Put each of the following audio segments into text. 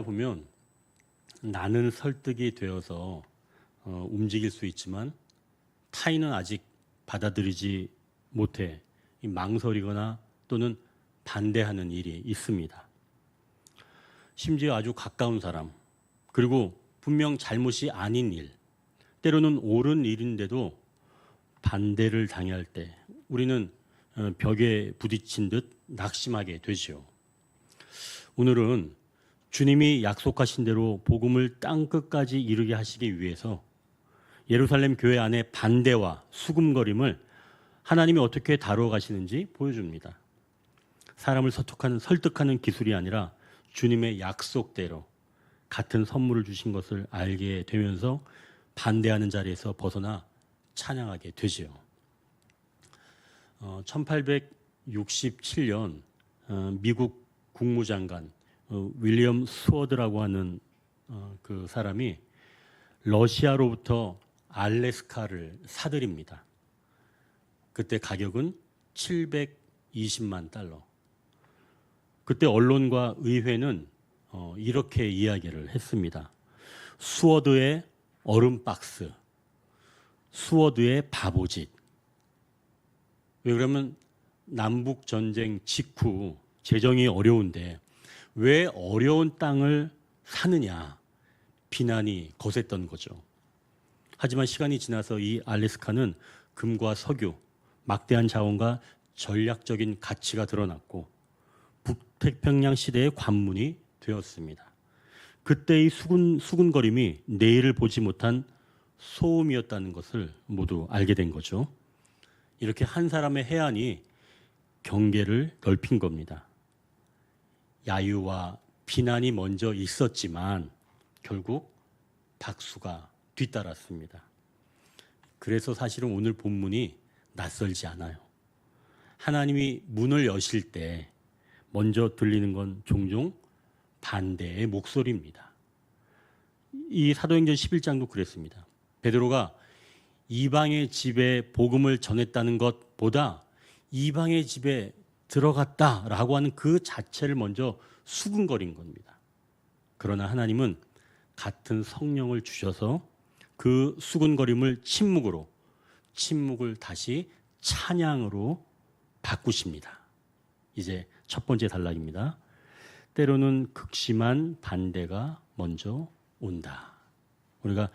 보면 나는 설득이 되어서 움직일 수 있지만 타인은 아직 받아들이지 못해 망설이거나 또는 반대하는 일이 있습니다. 심지어 아주 가까운 사람, 그리고 분명 잘못이 아닌 일, 때로는 옳은 일인데도 반대를 당할 때 우리는 벽에 부딪힌 듯 낙심하게 되죠. 오늘은 주님이 약속하신 대로 복음을 땅끝까지 이르게 하시기 위해서 예루살렘 교회 안에 반대와 수금거림을 하나님이 어떻게 다루어 가시는지 보여줍니다. 사람을 설득하는 기술이 아니라 주님의 약속대로 같은 선물을 주신 것을 알게 되면서 반대하는 자리에서 벗어나 찬양하게 되지요. 1867년 미국 국무장관 윌리엄 스워드라고 하는 그 사람이 러시아로부터 알래스카를 사들입니다. 그때 가격은 720만 달러. 그때 언론과 의회는 이렇게 이야기를 했습니다. 스워드의 얼음박스, 스워드의 바보짓. 왜 그러면 남북전쟁 직후 재정이 어려운데 왜 어려운 땅을 사느냐 비난이 거셌던 거죠. 하지만 시간이 지나서 이 알래스카는 금과 석유, 막대한 자원과 전략적인 가치가 드러났고 북태평양 시대의 관문이 되었습니다. 그때의 수군거림이 내일을 보지 못한 소음이었다는 것을 모두 알게 된 거죠. 이렇게 한 사람의 해안이 경계를 넓힌 겁니다. 야유와 비난이 먼저 있었지만 결국 박수가 뒤따랐습니다. 그래서 사실은 오늘 본문이 낯설지 않아요. 하나님이 문을 여실 때 먼저 들리는 건 종종 반대의 목소리입니다. 이 사도행전 11장도 그랬습니다. 베드로가 이방의 집에 복음을 전했다는 것보다 이방의 집에 들어갔다라고 하는 그 자체를 먼저 수군거린 겁니다. 그러나 하나님은 같은 성령을 주셔서 그 수군거림을 침묵을 다시 찬양으로 바꾸십니다. 이제 첫 번째 단락입니다. 때로는 극심한 반대가 먼저 온다. 우리가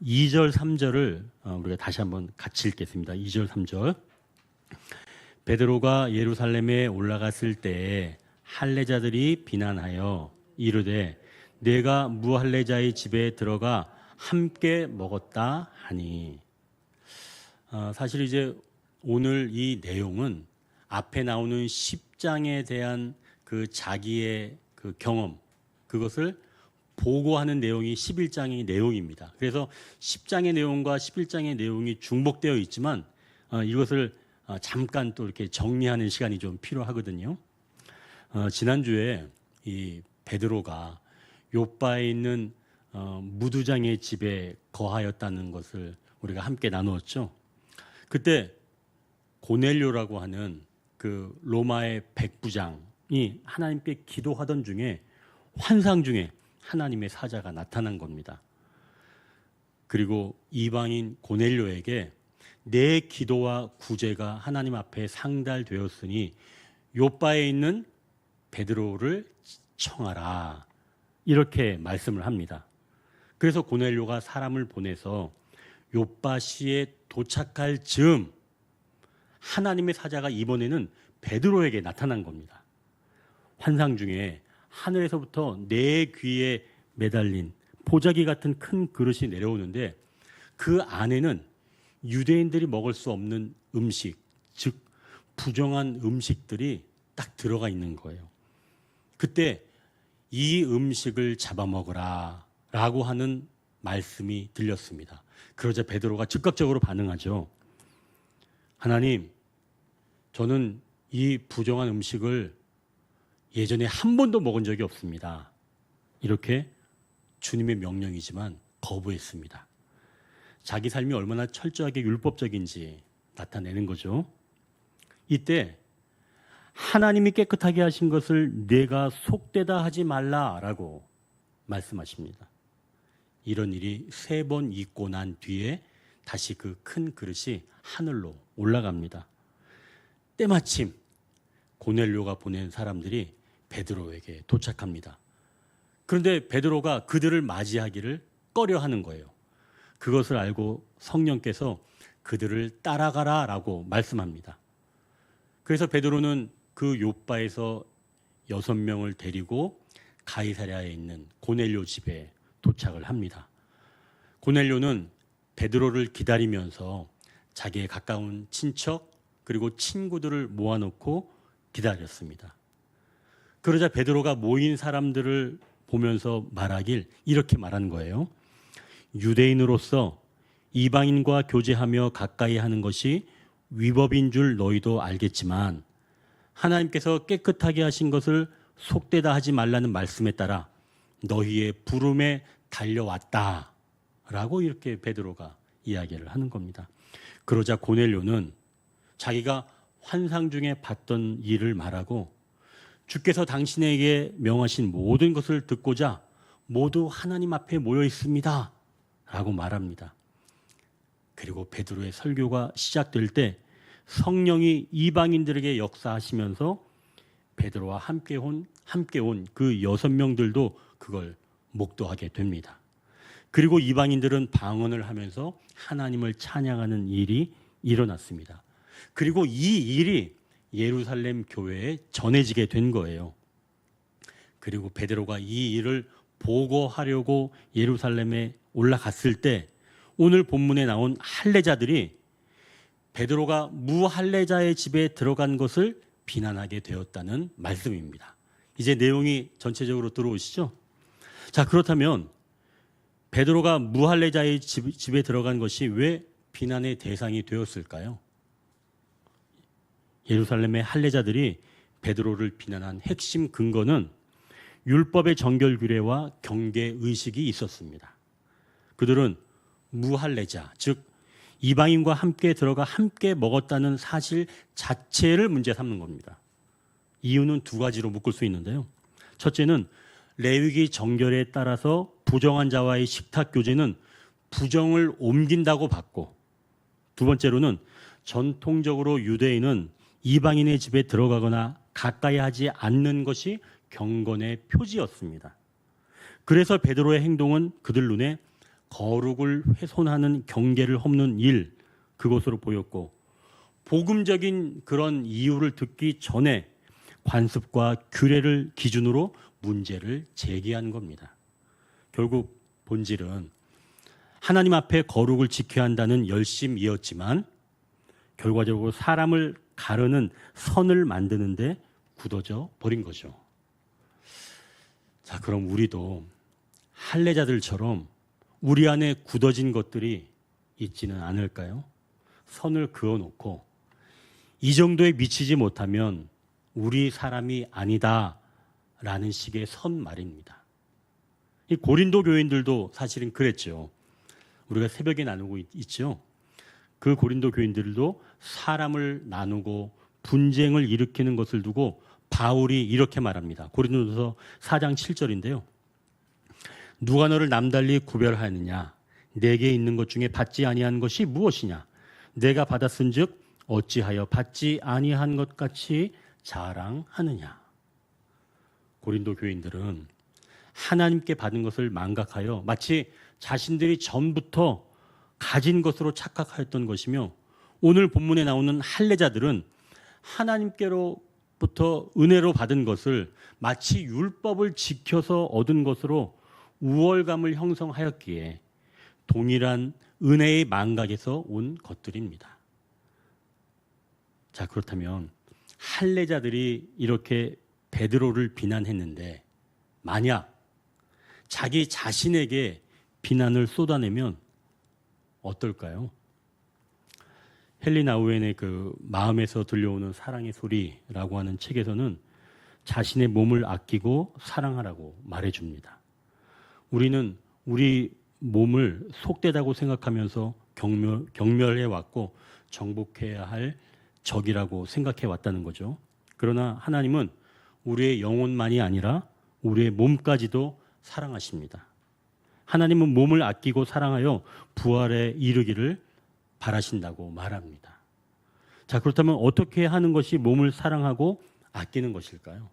2절, 3절을 우리가 다시 한번 같이 읽겠습니다. 2절, 3절. 베드로가 예루살렘에 올라갔을 때에 할례자들이 비난하여 이르되 내가 무할례자의 집에 들어가 함께 먹었다 하니. 사실 이제 오늘 이 내용은 앞에 나오는 10장에 대한 그 자기의 그 경험, 그것을 보고하는 내용이 11장의 내용입니다. 그래서 10장의 내용과 11장의 내용이 중복되어 있지만 이것을 잠깐 또 이렇게 정리하는 시간이 좀 필요하거든요. 지난주에 이 베드로가 요바에 있는 무두장의 집에 거하였다는 것을 우리가 함께 나누었죠. 그때 고넬료라고 하는 그 로마의 백부장이 하나님께 기도하던 중에 환상 중에 하나님의 사자가 나타난 겁니다. 그리고 이방인 고넬료에게 내 기도와 구제가 하나님 앞에 상달되었으니 요바에 있는 베드로를 청하라. 이렇게 말씀을 합니다. 그래서 고넬료가 사람을 보내서 요바시에 도착할 즈음 하나님의 사자가 이번에는 베드로에게 나타난 겁니다. 환상 중에 하늘에서부터 내 귀에 매달린 보자기 같은 큰 그릇이 내려오는데 그 안에는 유대인들이 먹을 수 없는 음식, 즉 부정한 음식들이 딱 들어가 있는 거예요. 그때 이 음식을 잡아먹으라 라고 하는 말씀이 들렸습니다. 그러자 베드로가 즉각적으로 반응하죠. 하나님, 저는 이 부정한 음식을 예전에 한 번도 먹은 적이 없습니다. 이렇게 주님의 명령이지만 거부했습니다. 자기 삶이 얼마나 철저하게 율법적인지 나타내는 거죠. 이때 하나님이 깨끗하게 하신 것을 내가 속되다 하지 말라라고 말씀하십니다. 이런 일이 3번 있고 난 뒤에 다시 그 큰 그릇이 하늘로 올라갑니다. 때마침 고넬료가 보낸 사람들이 베드로에게 도착합니다. 그런데 베드로가 그들을 맞이하기를 꺼려하는 거예요. 그것을 알고 성령께서 그들을 따라가라라고 말씀합니다. 그래서 베드로는 그 요바에서 6명을 데리고 가이사랴에 있는 고넬료 집에 도착을 합니다. 고넬료는 베드로를 기다리면서 자기의 가까운 친척 그리고 친구들을 모아놓고 기다렸습니다. 그러자 베드로가 모인 사람들을 보면서 말하길 이렇게 말한 거예요. 유대인으로서 이방인과 교제하며 가까이 하는 것이 위법인 줄 너희도 알겠지만 하나님께서 깨끗하게 하신 것을 속되다 하지 말라는 말씀에 따라 너희의 부름에 달려왔다 라고 이렇게 베드로가 이야기를 하는 겁니다. 그러자 고넬료는 자기가 환상 중에 봤던 일을 말하고 주께서 당신에게 명하신 모든 것을 듣고자 모두 하나님 앞에 모여 있습니다 라고 말합니다. 그리고 베드로의 설교가 시작될 때 성령이 이방인들에게 역사하시면서 베드로와 함께 온 그 6명들도 그걸 목도하게 됩니다. 그리고 이방인들은 방언을 하면서 하나님을 찬양하는 일이 일어났습니다. 그리고 이 일이 예루살렘 교회에 전해지게 된 거예요. 그리고 베드로가 이 일을 보고하려고 예루살렘에 올라갔을 때 오늘 본문에 나온 할례자들이 베드로가 무할례자의 집에 들어간 것을 비난하게 되었다는 말씀입니다. 이제 내용이 전체적으로 들어오시죠? 자, 그렇다면 베드로가 무할례자의 집에 들어간 것이 왜 비난의 대상이 되었을까요? 예루살렘의 할례자들이 베드로를 비난한 핵심 근거는 율법의 정결 규례와 경계 의식이 있었습니다. 그들은 무할례자, 즉 이방인과 함께 들어가 함께 먹었다는 사실 자체를 문제 삼는 겁니다. 이유는 2가지로 묶을 수 있는데요. 첫째는 레위기 정결에 따라서 부정한 자와의 식탁 교제는 부정을 옮긴다고 봤고, 2번째로는 전통적으로 유대인은 이방인의 집에 들어가거나 가까이 하지 않는 것이 경건의 표지였습니다. 그래서 베드로의 행동은 그들 눈에 거룩을 훼손하는 경계를 험는 일, 그것으로 보였고, 복음적인 그런 이유를 듣기 전에 관습과 규례를 기준으로 문제를 제기한 겁니다. 결국 본질은 하나님 앞에 거룩을 지켜야 한다는 열심이었지만 결과적으로 사람을 가르는 선을 만드는데 굳어져 버린 거죠. 자, 그럼 우리도 할례자들처럼 우리 안에 굳어진 것들이 있지는 않을까요? 선을 그어놓고 이 정도에 미치지 못하면 우리 사람이 아니다라는 식의 선 말입니다. 이 고린도 교인들도 사실은 그랬죠. 우리가 새벽에 나누고 있죠. 그 고린도 교인들도 사람을 나누고 분쟁을 일으키는 것을 두고 바울이 이렇게 말합니다. 고린도서 4장 7절인데요. 누가 너를 남달리 구별하느냐? 내게 있는 것 중에 받지 아니한 것이 무엇이냐? 내가 받았은즉 어찌하여 받지 아니한 것 같이 자랑하느냐? 고린도 교인들은 하나님께 받은 것을 망각하여 마치 자신들이 전부터 가진 것으로 착각하였던 것이며, 오늘 본문에 나오는 할례자들은 하나님께로부터 은혜로 받은 것을 마치 율법을 지켜서 얻은 것으로 우월감을 형성하였기에 동일한 은혜의 망각에서 온 것들입니다. 자, 그렇다면 할례자들이 이렇게 베드로를 비난했는데 만약 자기 자신에게 비난을 쏟아내면 어떨까요? 헨리 나우엔의 그 마음에서 들려오는 사랑의 소리라고 하는 책에서는 자신의 몸을 아끼고 사랑하라고 말해줍니다. 우리는 우리 몸을 속되다고 생각하면서 경멸해 왔고 정복해야 할 적이라고 생각해 왔다는 거죠. 그러나 하나님은 우리의 영혼만이 아니라 우리의 몸까지도 사랑하십니다. 하나님은 몸을 아끼고 사랑하여 부활에 이르기를 바라신다고 말합니다. 자, 그렇다면 어떻게 하는 것이 몸을 사랑하고 아끼는 것일까요?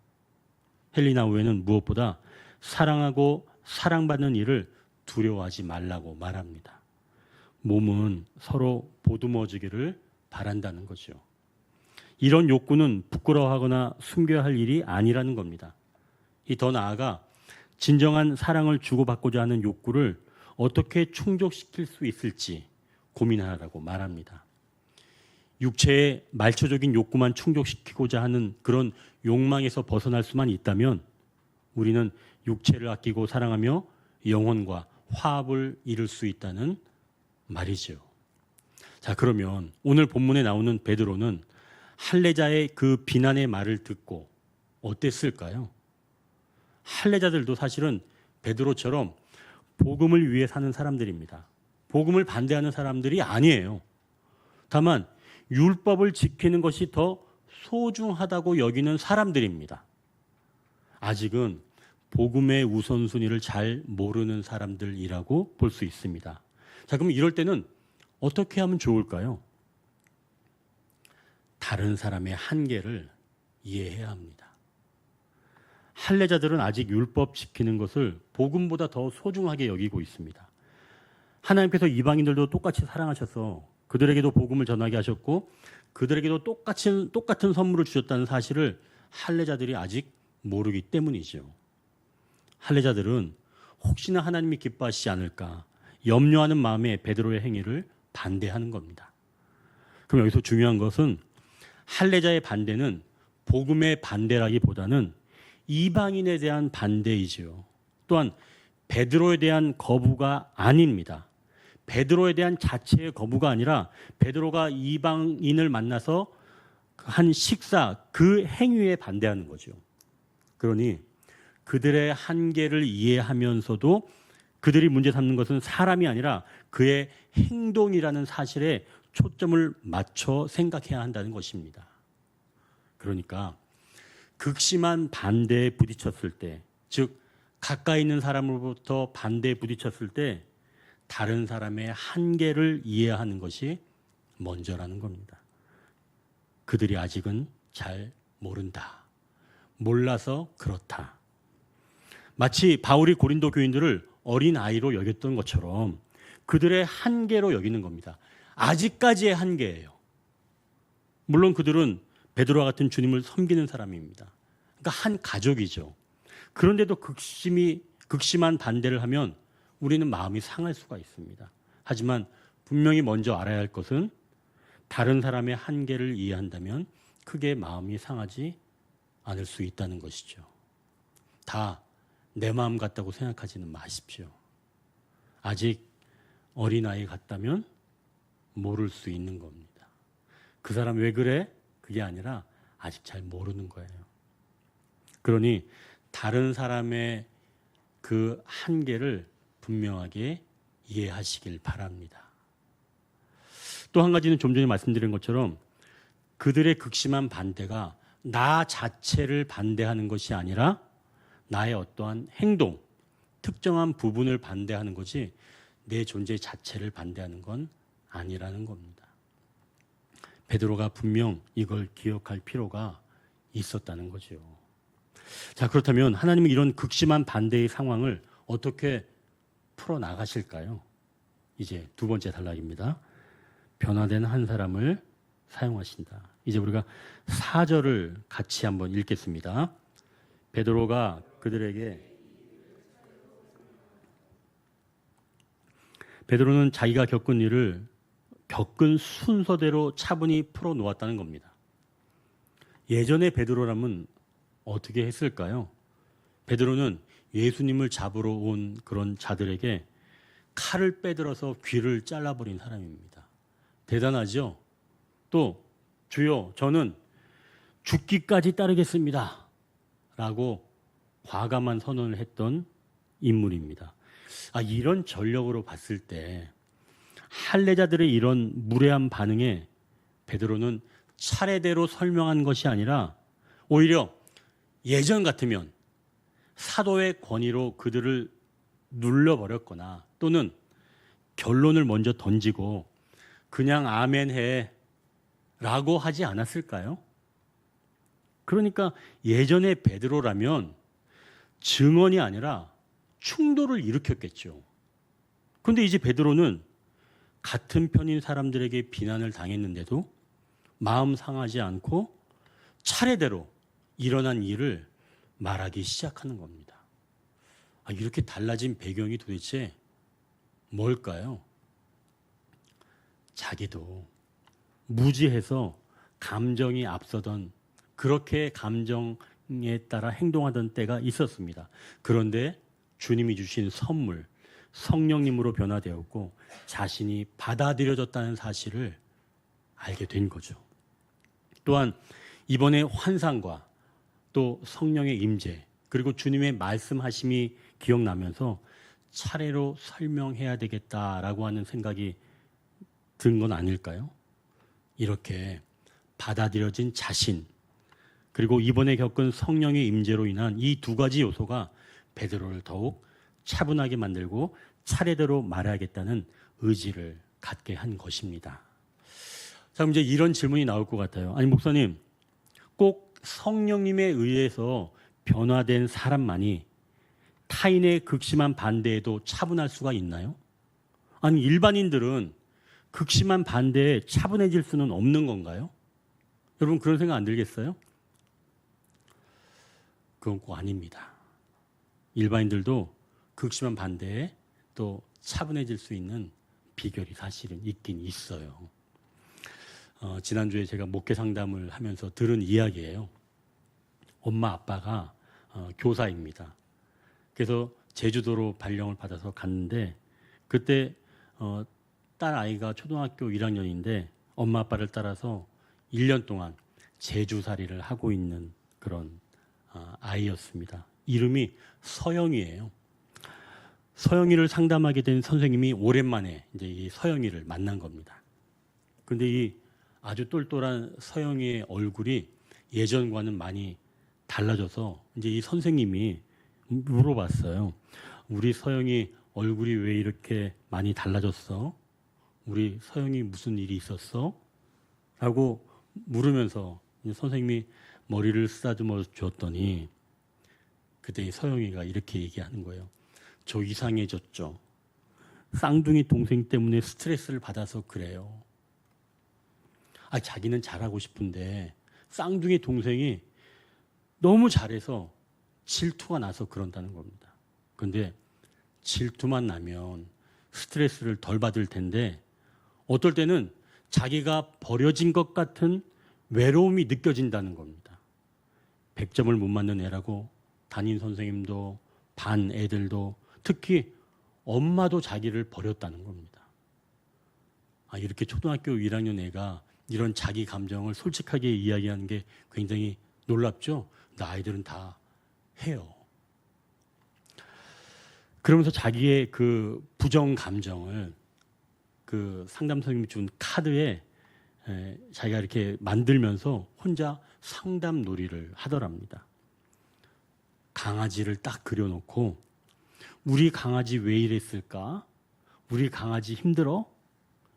헬리나 우에는 무엇보다 사랑하고 사랑받는 일을 두려워하지 말라고 말합니다. 몸은 서로 보듬어주기를 바란다는 거죠. 이런 욕구는 부끄러워하거나 숨겨야 할 일이 아니라는 겁니다. 더 나아가 진정한 사랑을 주고받고자 하는 욕구를 어떻게 충족시킬 수 있을지 고민하라고 말합니다. 육체의 말초적인 욕구만 충족시키고자 하는 그런 욕망에서 벗어날 수만 있다면 우리는 육체를 아끼고 사랑하며 영혼과 화합을 이룰 수 있다는 말이죠. 자, 그러면 오늘 본문에 나오는 베드로는 할례자의 그 비난의 말을 듣고 어땠을까요? 할례자들도 사실은 베드로처럼 복음을 위해 사는 사람들입니다. 복음을 반대하는 사람들이 아니에요. 다만 율법을 지키는 것이 더 소중하다고 여기는 사람들입니다. 아직은 복음의 우선순위를 잘 모르는 사람들이라고 볼 수 있습니다. 자, 그럼 이럴 때는 어떻게 하면 좋을까요? 다른 사람의 한계를 이해해야 합니다. 할례자들은 아직 율법 지키는 것을 복음보다 더 소중하게 여기고 있습니다. 하나님께서 이방인들도 똑같이 사랑하셔서 그들에게도 복음을 전하게 하셨고 그들에게도 똑같은 선물을 주셨다는 사실을 할례자들이 아직 모르기 때문이죠. 할례자들은 혹시나 하나님이 기뻐하시지 않을까 염려하는 마음에 베드로의 행위를 반대하는 겁니다. 그럼 여기서 중요한 것은 할례자의 반대는 복음의 반대라기보다는 이방인에 대한 반대이지요. 또한 베드로에 대한 거부가 아닙니다. 베드로에 대한 자체의 거부가 아니라 베드로가 이방인을 만나서 한 식사 그 행위에 반대하는 거죠. 그러니 그들의 한계를 이해하면서도 그들이 문제 삼는 것은 사람이 아니라 그의 행동이라는 사실에 초점을 맞춰 생각해야 한다는 것입니다. 그러니까 극심한 반대에 부딪혔을 때, 즉 가까이 있는 사람으로부터 반대에 부딪혔을 때 다른 사람의 한계를 이해하는 것이 먼저라는 겁니다. 그들이 아직은 잘 모른다. 몰라서 그렇다. 마치 바울이 고린도 교인들을 어린 아이로 여겼던 것처럼 그들의 한계로 여기는 겁니다. 아직까지의 한계예요. 물론 그들은 베드로와 같은 주님을 섬기는 사람입니다. 그러니까 한 가족이죠. 그런데도 극심한 반대를 하면 우리는 마음이 상할 수가 있습니다. 하지만 분명히 먼저 알아야 할 것은 다른 사람의 한계를 이해한다면 크게 마음이 상하지 않을 수 있다는 것이죠. 다 내 마음 같다고 생각하지는 마십시오. 아직 어린아이 같다면 모를 수 있는 겁니다. 그 사람 왜 그래? 그게 아니라 아직 잘 모르는 거예요. 그러니 다른 사람의 그 한계를 분명하게 이해하시길 바랍니다. 또 한 가지는 좀 전에 말씀드린 것처럼 그들의 극심한 반대가 나 자체를 반대하는 것이 아니라 나의 어떠한 행동, 특정한 부분을 반대하는 것이 내 존재 자체를 반대하는 건 아니라는 겁니다. 베드로가 분명 이걸 기억할 필요가 있었다는 거죠. 자, 그렇다면 하나님은 이런 극심한 반대의 상황을 어떻게 풀어나가실까요? 이제 두 번째 단락입니다. 변화된 한 사람을 사용하신다. 이제 우리가 4절을 같이 한번 읽겠습니다. 베드로가 베드로는 자기가 겪은 일을 겪은 순서대로 차분히 풀어놓았다는 겁니다. 예전에 베드로라면 어떻게 했을까요? 베드로는 예수님을 잡으러 온 그런 자들에게 칼을 빼들어서 귀를 잘라버린 사람입니다. 대단하죠? 또 주여 저는 죽기까지 따르겠습니다 라고 과감한 선언을 했던 인물입니다. 이런 전력으로 봤을 때 할례자들의 이런 무례한 반응에 베드로는 차례대로 설명한 것이 아니라 오히려 예전 같으면 사도의 권위로 그들을 눌러버렸거나 또는 결론을 먼저 던지고 그냥 아멘해 라고 하지 않았을까요? 그러니까 예전에 베드로라면 증언이 아니라 충돌을 일으켰겠죠. 그런데 이제 베드로는 같은 편인 사람들에게 비난을 당했는데도 마음 상하지 않고 차례대로 일어난 일을 말하기 시작하는 겁니다. 이렇게 달라진 배경이 도대체 뭘까요? 자기도 무지해서 감정이 앞서던 그렇게 감정에 따라 행동하던 때가 있었습니다. 그런데 주님이 주신 선물, 성령님으로 변화되었고 자신이 받아들여졌다는 사실을 알게 된 거죠. 또한 이번에 환상과 또 성령의 임재 그리고 주님의 말씀하심이 기억나면서 차례로 설명해야 되겠다라고 하는 생각이 든 건 아닐까요? 이렇게 받아들여진 자신 그리고 이번에 겪은 성령의 임재로 인한 이 두 가지 요소가 베드로를 더욱 차분하게 만들고 차례대로 말해야겠다는 의지를 갖게 한 것입니다. 자, 그럼 이제 이런 질문이 나올 것 같아요. 아니 목사님, 꼭 성령님에 의해서 변화된 사람만이 타인의 극심한 반대에도 차분할 수가 있나요? 아니 일반인들은 극심한 반대에 차분해질 수는 없는 건가요? 여러분 그런 생각 안 들겠어요? 그건 꼭 아닙니다. 일반인들도 극심한 반대에 또 차분해질 수 있는 비결이 사실은 있긴 있어요. 지난주에 제가 목회 상담을 하면서 들은 이야기예요. 엄마 아빠가 교사입니다. 그래서 제주도로 발령을 받아서 갔는데 그때 딸 아이가 초등학교 1학년인데 엄마 아빠를 따라서 1년 동안 제주살이를 하고 있는 그런 아이였습니다. 이름이 서영이에요. 서영이를 상담하게 된 선생님이 오랜만에 이제 이 서영이를 만난 겁니다. 그런데 이 아주 똘똘한 서영이의 얼굴이 예전과는 많이 달라져서 이제 이 선생님이 물어봤어요. 우리 서영이 얼굴이 왜 이렇게 많이 달라졌어? 우리 서영이 무슨 일이 있었어? 라고 물으면서 선생님이 머리를 쓰다듬어 줬더니 그때 이 서영이가 이렇게 얘기하는 거예요. 저 이상해졌죠. 쌍둥이 동생 때문에 스트레스를 받아서 그래요. 자기는 잘하고 싶은데 쌍둥이 동생이 너무 잘해서 질투가 나서 그런다는 겁니다. 그런데 질투만 나면 스트레스를 덜 받을 텐데 어떨 때는 자기가 버려진 것 같은 외로움이 느껴진다는 겁니다. 100점을 못 맞는 애라고 담임 선생님도 반 애들도 특히 엄마도 자기를 버렸다는 겁니다. 이렇게 초등학교 1학년 애가 이런 자기 감정을 솔직하게 이야기하는 게 굉장히 놀랍죠? 근데 아이들은 다 해요. 그러면서 자기의 그 부정 감정을 그 상담 선생님이 준 카드에 자기가 이렇게 만들면서 혼자 상담 놀이를 하더랍니다. 강아지를 딱 그려놓고 우리 강아지 왜 이랬을까? 우리 강아지 힘들어?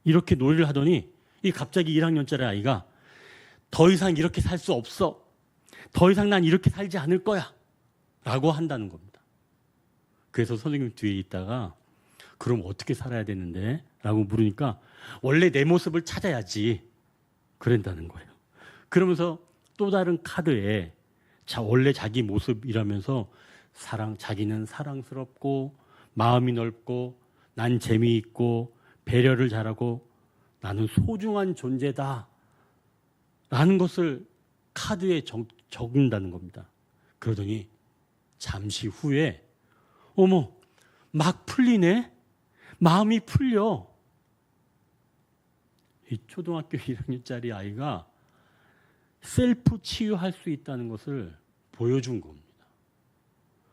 이렇게 놀이를 하더니 이 갑자기 1학년짜리 아이가 더 이상 이렇게 살 수 없어. 더 이상 난 이렇게 살지 않을 거야. 라고 한다는 겁니다. 그래서 선생님 뒤에 있다가 그럼 어떻게 살아야 되는데? 라고 물으니까 원래 내 모습을 찾아야지. 그런다는 거예요. 그러면서 또 다른 카드에 원래 자기 모습이라면서 자기는 사랑스럽고 마음이 넓고 난 재미있고 배려를 잘하고 나는 소중한 존재다. 라는 것을 카드에 적는다는 겁니다. 그러더니 잠시 후에 어머 막 풀리네. 마음이 풀려. 이 초등학교 1학년짜리 아이가 셀프 치유할 수 있다는 것을 보여준 겁니다.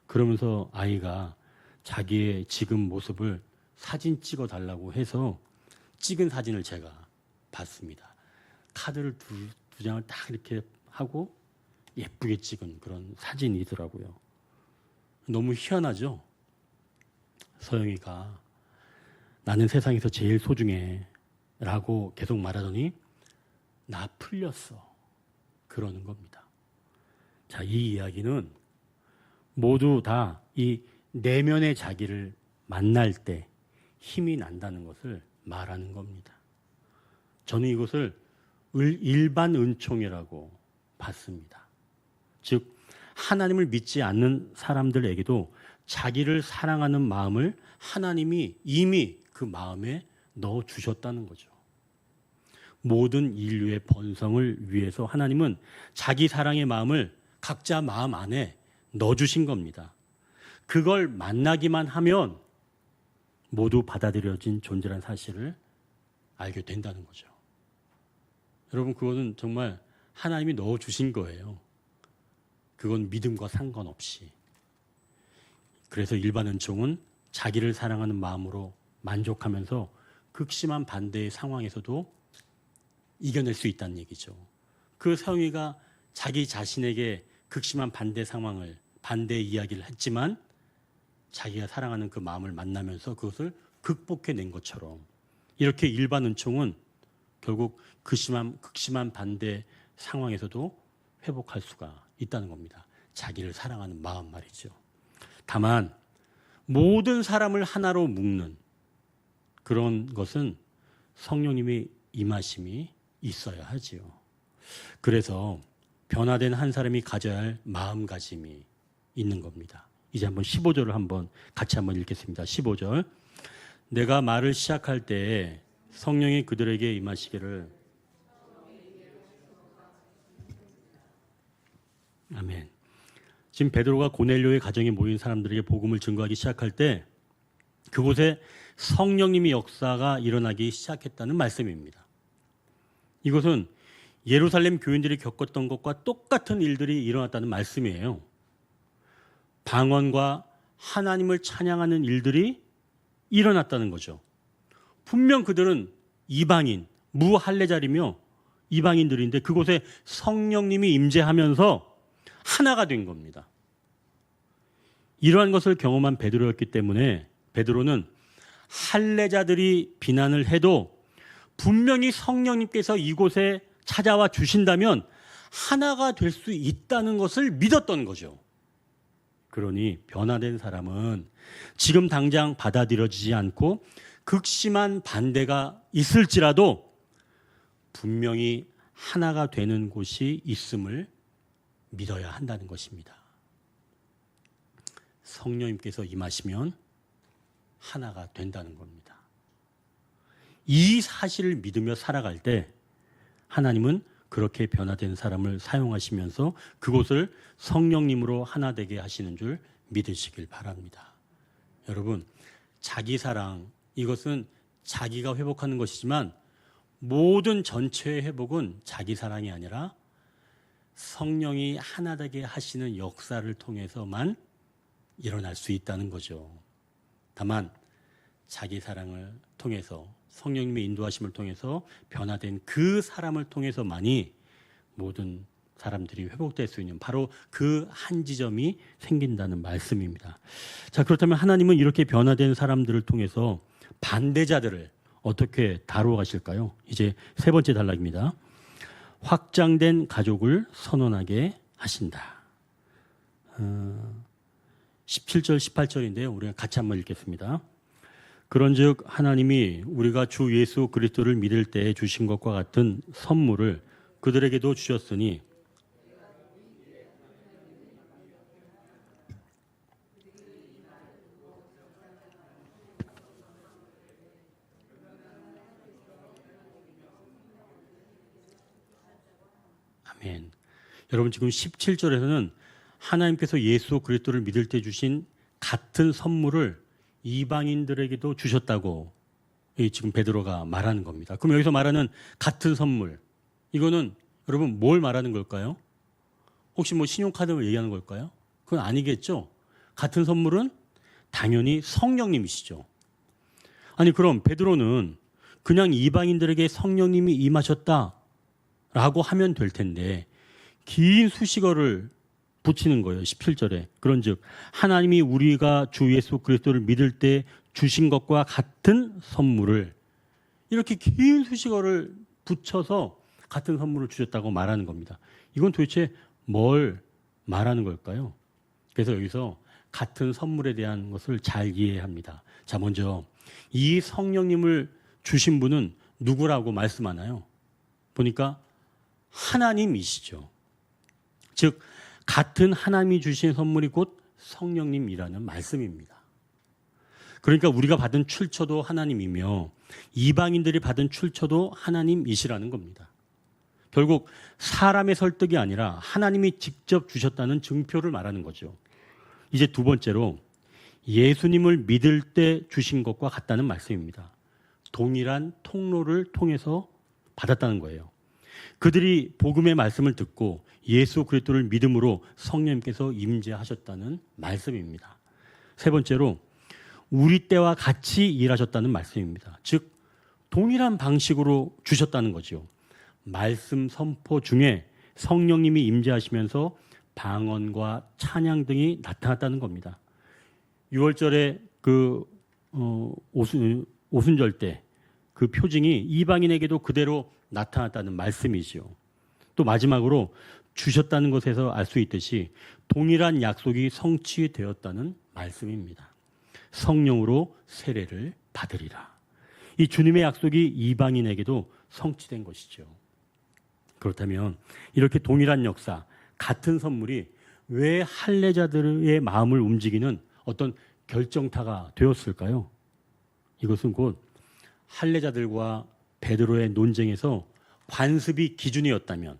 그러면서 아이가 자기의 지금 모습을 사진 찍어 달라고 해서 찍은 사진을 제가 봤습니다. 카드를 두 장을 딱 이렇게 하고 예쁘게 찍은 그런 사진이더라고요. 너무 희한하죠? 서영이가 나는 세상에서 제일 소중해 라고 계속 말하더니 나 풀렸어. 그러는 겁니다. 자, 이 이야기는 모두 다 이 내면의 자기를 만날 때 힘이 난다는 것을 말하는 겁니다. 저는 이것을 일반 은총이라고 봤습니다. 즉 하나님을 믿지 않는 사람들에게도 자기를 사랑하는 마음을 하나님이 이미 그 마음에 넣어 주셨다는 거죠. 모든 인류의 번성을 위해서 하나님은 자기 사랑의 마음을 각자 마음 안에 넣어 주신 겁니다. 그걸 만나기만 하면 모두 받아들여진 존재라는 사실을 알게 된다는 거죠. 여러분, 그거는 정말 하나님이 넣어 주신 거예요. 그건 믿음과 상관없이. 그래서 일반 은총은 자기를 사랑하는 마음으로 만족하면서 극심한 반대의 상황에서도 이겨낼 수 있다는 얘기죠. 그 서영이가 자기 자신에게 극심한 반대의 이야기를 했지만 자기가 사랑하는 그 마음을 만나면서 그것을 극복해낸 것처럼 이렇게 일반 은총은 결국 극심한 반대 상황에서도 회복할 수가 있다는 겁니다. 자기를 사랑하는 마음 말이죠. 다만 모든 사람을 하나로 묶는 그런 것은 성령님의 임하심이 있어야 하지요. 그래서 변화된 한 사람이 가져야 할 마음가짐이 있는 겁니다. 이제 한번 15절을 한번 같이 한번 읽겠습니다. 15절. 내가 말을 시작할 때에 성령이 그들에게 임하시기를. 아멘. 지금 베드로가 고넬료의 가정에 모인 사람들에게 복음을 증거하기 시작할 때 그곳에 성령님의 역사가 일어나기 시작했다는 말씀입니다. 이것은 예루살렘 교인들이 겪었던 것과 똑같은 일들이 일어났다는 말씀이에요. 방언과 하나님을 찬양하는 일들이 일어났다는 거죠. 분명 그들은 이방인, 무할례자리며 이방인들인데 그곳에 성령님이 임재하면서 하나가 된 겁니다. 이러한 것을 경험한 베드로였기 때문에 베드로는 할례자들이 비난을 해도 분명히 성령님께서 이곳에 찾아와 주신다면 하나가 될 수 있다는 것을 믿었던 거죠. 그러니 변화된 사람은 지금 당장 받아들여지지 않고 극심한 반대가 있을지라도 분명히 하나가 되는 곳이 있음을 믿어야 한다는 것입니다. 성령님께서 임하시면 하나가 된다는 겁니다. 이 사실을 믿으며 살아갈 때 하나님은 그렇게 변화된 사람을 사용하시면서 그곳을 성령님으로 하나 되게 하시는 줄 믿으시길 바랍니다. 여러분, 자기 사랑, 이것은 자기가 회복하는 것이지만 모든 전체의 회복은 자기 사랑이 아니라 성령이 하나 되게 하시는 역사를 통해서만 일어날 수 있다는 거죠. 다만 자기 사랑을 통해서 성령님의 인도하심을 통해서 변화된 그 사람을 통해서만이 모든 사람들이 회복될 수 있는 바로 그 한 지점이 생긴다는 말씀입니다. 자, 그렇다면 하나님은 이렇게 변화된 사람들을 통해서 반대자들을 어떻게 다루어 가실까요? 이제 세 번째 단락입니다. 확장된 가족을 선언하게 하신다. 17절, 18절인데요. 우리가 같이 한번 읽겠습니다. 그런즉 하나님이 우리가 주 예수 그리스도를 믿을 때에 주신 것과 같은 선물을 그들에게도 주셨으니 아멘. 여러분, 지금 17절에서는 하나님께서 예수 그리스도를 믿을 때 주신 같은 선물을 이방인들에게도 주셨다고 지금 베드로가 말하는 겁니다. 그럼 여기서 말하는 같은 선물, 이거는 여러분 뭘 말하는 걸까요? 혹시 뭐 신용카드를 얘기하는 걸까요? 그건 아니겠죠. 같은 선물은 당연히 성령님이시죠. 아니, 그럼 베드로는 그냥 이방인들에게 성령님이 임하셨다라고 하면 될 텐데 긴 수식어를 붙이는 거예요. 17절에. 그런즉 하나님이 우리가 주 예수 그리스도를 믿을 때 주신 것과 같은 선물을 이렇게 긴 수식어를 붙여서 같은 선물을 주셨다고 말하는 겁니다. 이건 도대체 뭘 말하는 걸까요? 그래서 여기서 같은 선물에 대한 것을 잘 이해해야 합니다. 자, 먼저 이 성령님을 주신 분은 누구라고 말씀하나요? 보니까 하나님이시죠. 즉 같은 하나님이 주신 선물이 곧 성령님이라는 말씀입니다. 그러니까 우리가 받은 출처도 하나님이며 이방인들이 받은 출처도 하나님이시라는 겁니다. 결국 사람의 설득이 아니라 하나님이 직접 주셨다는 증표를 말하는 거죠. 이제 두 번째로 예수님을 믿을 때 주신 것과 같다는 말씀입니다. 동일한 통로를 통해서 받았다는 거예요. 그들이 복음의 말씀을 듣고 예수 그리스도를 믿음으로 성령님께서 임재하셨다는 말씀입니다. 세 번째로 우리 때와 같이 일하셨다는 말씀입니다. 즉 동일한 방식으로 주셨다는 거죠. 말씀 선포 중에 성령님이 임재하시면서 방언과 찬양 등이 나타났다는 겁니다. 6월절에 오순절 때 그 표징이 이방인에게도 그대로 나타났다는 말씀이죠. 또 마지막으로 주셨다는 것에서 알 수 있듯이 동일한 약속이 성취되었다는 말씀입니다. 성령으로 세례를 받으리라. 이 주님의 약속이 이방인에게도 성취된 것이죠. 그렇다면 이렇게 동일한 역사, 같은 선물이 왜 할례자들의 마음을 움직이는 어떤 결정타가 되었을까요? 이것은 곧 할례자들과 베드로의 논쟁에서 관습이 기준이었다면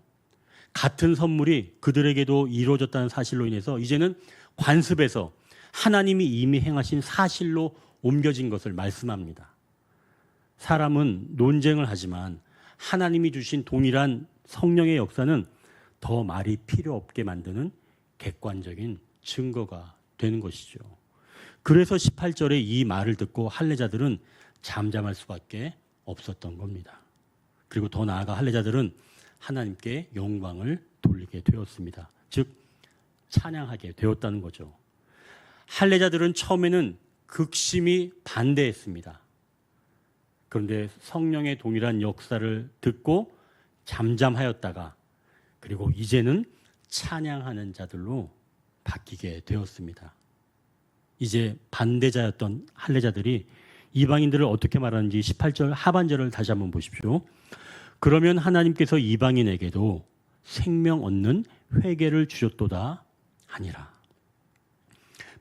같은 선물이 그들에게도 이루어졌다는 사실로 인해서 이제는 관습에서 하나님이 이미 행하신 사실로 옮겨진 것을 말씀합니다. 사람은 논쟁을 하지만 하나님이 주신 동일한 성령의 역사는 더 말이 필요 없게 만드는 객관적인 증거가 되는 것이죠. 그래서 18절에 이 말을 듣고 할례자들은 잠잠할 수밖에 없었던 겁니다. 그리고 더 나아가 할례자들은 하나님께 영광을 돌리게 되었습니다. 즉 찬양하게 되었다는 거죠. 할례자들은 처음에는 극심히 반대했습니다. 그런데 성령의 동일한 역사를 듣고 잠잠하였다가 그리고 이제는 찬양하는 자들로 바뀌게 되었습니다. 이제 반대자였던 할례자들이 이방인들을 어떻게 말하는지 18절 하반절을 다시 한번 보십시오. 그러면 하나님께서 이방인에게도 생명 얻는 회개를 주셨도다 하니라.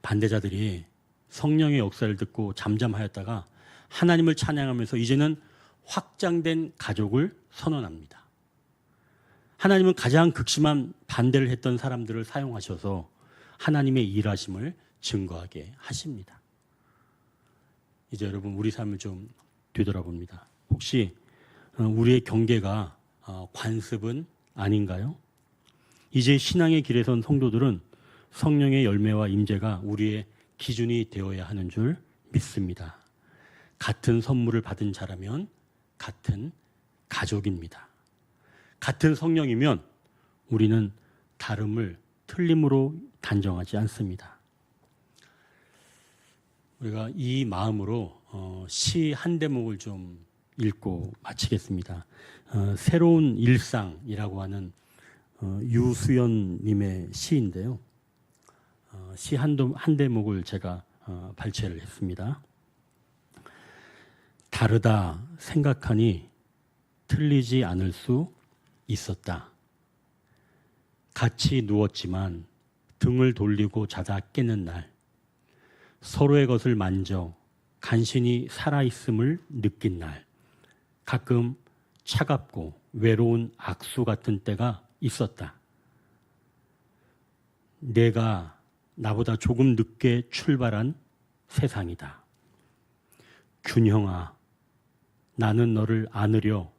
반대자들이 성령의 역사를 듣고 잠잠하였다가 하나님을 찬양하면서 이제는 확장된 가족을 선언합니다. 하나님은 가장 극심한 반대를 했던 사람들을 사용하셔서 하나님의 일하심을 증거하게 하십니다. 이제 여러분 우리 삶을 좀 되돌아봅니다. 혹시 우리의 경계가 관습은 아닌가요? 이제 신앙의 길에 선 성도들은 성령의 열매와 임재가 우리의 기준이 되어야 하는 줄 믿습니다. 같은 선물을 받은 자라면 같은 가족입니다. 같은 성령이면 우리는 다름을 틀림으로 단정하지 않습니다. 우리가 이 마음으로 시 한 대목을 좀 읽고 마치겠습니다. 새로운 일상이라고 하는 유수연님의 시인데요. 시 한 대목을 제가 발췌를 했습니다. 다르다 생각하니 틀리지 않을 수 있었다. 같이 누웠지만 등을 돌리고 자다 깨는 날 서로의 것을 만져 간신히 살아있음을 느낀 날 가끔 차갑고 외로운 악수 같은 때가 있었다. 내가 나보다 조금 늦게 출발한 세상이다. 균형아, 나는 너를 안으려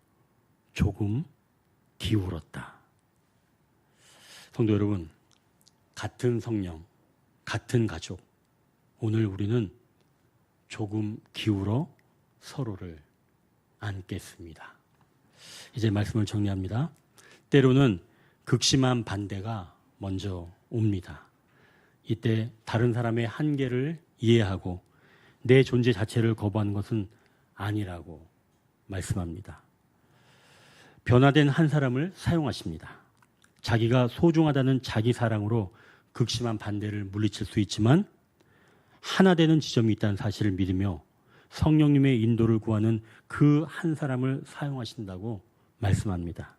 조금 기울었다. 성도 여러분, 같은 성령, 같은 가족, 오늘 우리는 조금 기울어 서로를 안겠습니다. 이제 말씀을 정리합니다. 때로는 극심한 반대가 먼저 옵니다. 이때 다른 사람의 한계를 이해하고 내 존재 자체를 거부하는 것은 아니라고 말씀합니다. 변화된 한 사람을 사용하십니다. 자기가 소중하다는 자기 사랑으로 극심한 반대를 물리칠 수 있지만 하나 되는 지점이 있다는 사실을 믿으며 성령님의 인도를 구하는 그 한 사람을 사용하신다고 말씀합니다.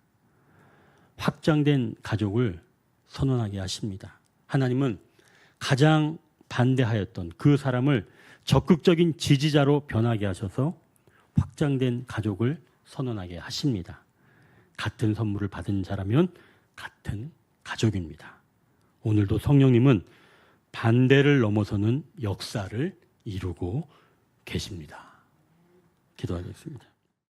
확장된 가족을 선언하게 하십니다. 하나님은 가장 반대하였던 그 사람을 적극적인 지지자로 변하게 하셔서 확장된 가족을 선언하게 하십니다. 같은 선물을 받은 자라면 같은 가족입니다. 오늘도 성령님은 반대를 넘어서는 역사를 이루고 계십니다. 기도하겠습니다.